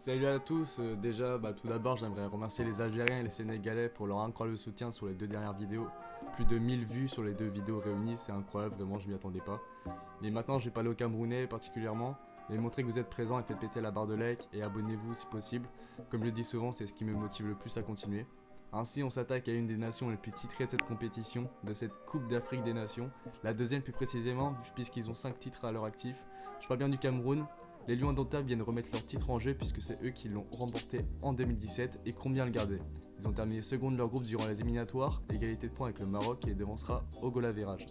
Salut à tous, déjà tout d'abord j'aimerais remercier les Algériens et les Sénégalais pour leur incroyable soutien sur les deux dernières vidéos. Plus de 1000 vues sur les deux vidéos réunies, c'est incroyable, vraiment je m'y attendais pas. Mais maintenant je vais parler aux Camerounais particulièrement, mais montrez que vous êtes présents et faites péter la barre de like et abonnez-vous si possible. Comme je le dis souvent, c'est ce qui me motive le plus à continuer. Ainsi on s'attaque à une des nations les plus titrées de cette compétition, de cette Coupe d'Afrique des Nations, la deuxième plus précisément puisqu'ils ont 5 titres à leur actif. Je parle bien du Cameroun. Les Lions indomptables viennent remettre leur titre en jeu puisque c'est eux qui l'ont remporté en 2017 et comptent bien le garder. Ils ont terminé second de leur groupe durant les éliminatoires, égalité de points avec le Maroc qui les devancera au goal average.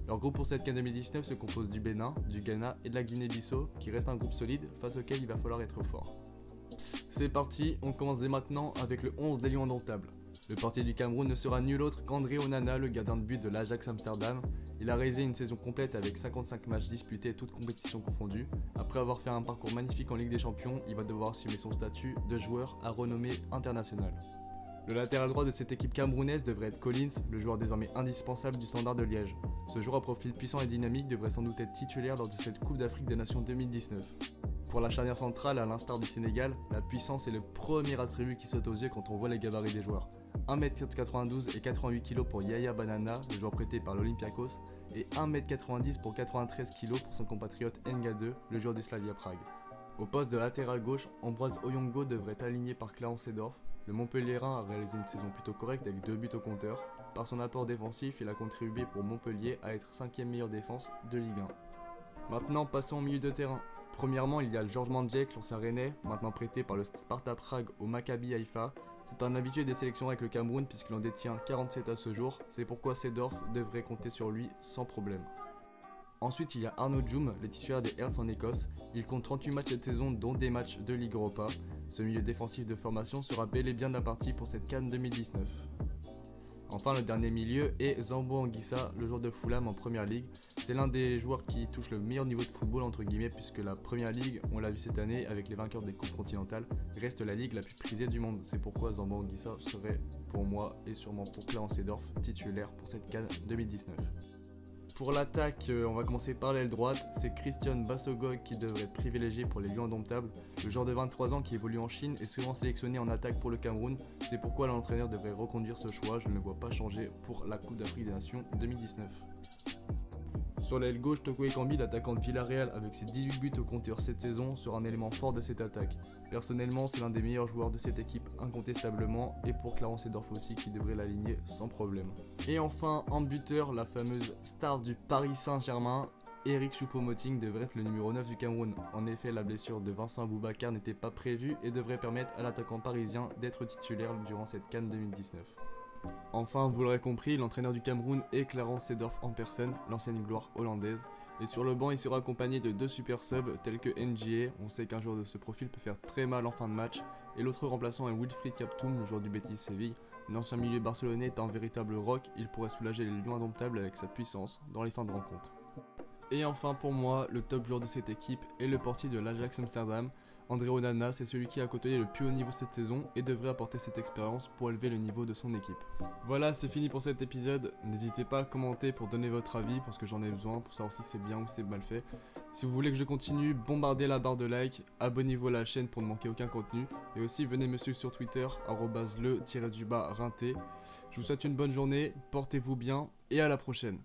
Leur groupe pour cette CAN 2019 se compose du Bénin, du Ghana et de la Guinée-Bissau qui reste un groupe solide face auquel il va falloir être fort. C'est parti, on commence dès maintenant avec le 11 des Lions indomptables. Le portier du Cameroun ne sera nul autre qu'André Onana, le gardien de but de l'Ajax Amsterdam. Il a réalisé une saison complète avec 55 matchs disputés, toutes compétitions confondues. Après avoir fait un parcours magnifique en Ligue des Champions, il va devoir assumer son statut de joueur à renommée internationale. Le latéral droit de cette équipe camerounaise devrait être Collins, le joueur désormais indispensable du Standard de Liège. Ce joueur à profil puissant et dynamique devrait sans doute être titulaire lors de cette Coupe d'Afrique des Nations 2019. Pour la charnière centrale, à l'instar du Sénégal, la puissance est le premier attribut qui saute aux yeux quand on voit les gabarits des joueurs. 1m92 et 88 kg pour Yaya Banana, le joueur prêté par l'Olympiakos, et 1m90 pour 93 kg pour son compatriote Nga 2, le joueur du Slavia Prague. Au poste de latéral gauche, Ambroise Oyongo devrait être aligné par Clarence Seedorf. Le Montpellierin a réalisé une saison plutôt correcte avec 2 buts au compteur. Par son apport défensif, il a contribué pour Montpellier à être 5ème meilleure défense de Ligue 1. Maintenant, passons au milieu de terrain. Premièrement, il y a le Georges Mandjek, l'ancien Rennais, maintenant prêté par le Sparta Prague au Maccabi Haïfa. C'est un habitué des sélections avec le Cameroun puisqu'il en détient 47 à ce jour, c'est pourquoi Seedorf devrait compter sur lui sans problème. Ensuite, il y a Arnaud Djoum, le titulaire des Hearts en Écosse. Il compte 38 matchs cette saison, dont des matchs de Ligue Europa. Ce milieu défensif de formation sera bel et bien de la partie pour cette CAN 2019. Enfin, le dernier milieu est Zambo Anguissa, le joueur de Fulham en Première Ligue. C'est l'un des joueurs qui touche le meilleur niveau de football entre guillemets puisque la Première Ligue, on l'a vu cette année avec les vainqueurs des coupes continentales, reste la ligue la plus prisée du monde. C'est pourquoi Zambo Anguissa serait pour moi et sûrement pour Clarence Seedorf titulaire pour cette CAN 2019. Pour l'attaque, on va commencer par l'aile droite, c'est Christian Bassogog qui devrait être privilégié pour les Lions indomptables. Le joueur de 23 ans qui évolue en Chine est souvent sélectionné en attaque pour le Cameroun, c'est pourquoi l'entraîneur devrait reconduire ce choix, je ne le vois pas changer pour la Coupe d'Afrique des Nations 2019. Sur l'aile gauche, Toko Ekambi, l'attaquant de Villarreal avec ses 18 buts au compteur cette saison, sera un élément fort de cette attaque. Personnellement, c'est l'un des meilleurs joueurs de cette équipe incontestablement et pour Clarence Seedorf aussi qui devrait l'aligner sans problème. Et enfin, en buteur, la fameuse star du Paris Saint-Germain, Eric Choupo-Moting devrait être le numéro 9 du Cameroun. En effet, la blessure de Vincent Aboubakar n'était pas prévue et devrait permettre à l'attaquant parisien d'être titulaire durant cette CAN 2019. Enfin, vous l'aurez compris, l'entraîneur du Cameroun est Clarence Seedorf en personne, l'ancienne gloire hollandaise. Et sur le banc, il sera accompagné de 2 super subs tels que NGA, on sait qu'un joueur de ce profil peut faire très mal en fin de match. Et l'autre remplaçant est Wilfried Kaptoum, le joueur du Betis Séville. L'ancien milieu barcelonais est un véritable rock, il pourrait soulager les Lions indomptables avec sa puissance dans les fins de rencontre. Et enfin pour moi, le top joueur de cette équipe est le portier de l'Ajax Amsterdam. André Onana, c'est celui qui a côtoyé le plus haut niveau cette saison et devrait apporter cette expérience pour élever le niveau de son équipe. Voilà, c'est fini pour cet épisode. N'hésitez pas à commenter pour donner votre avis parce que j'en ai besoin pour savoir si c'est bien ou si c'est mal fait. Si vous voulez que je continue, bombardez la barre de like, abonnez-vous à la chaîne pour ne manquer aucun contenu et aussi venez me suivre sur Twitter @le_rinté. Je vous souhaite une bonne journée, portez-vous bien et à la prochaine.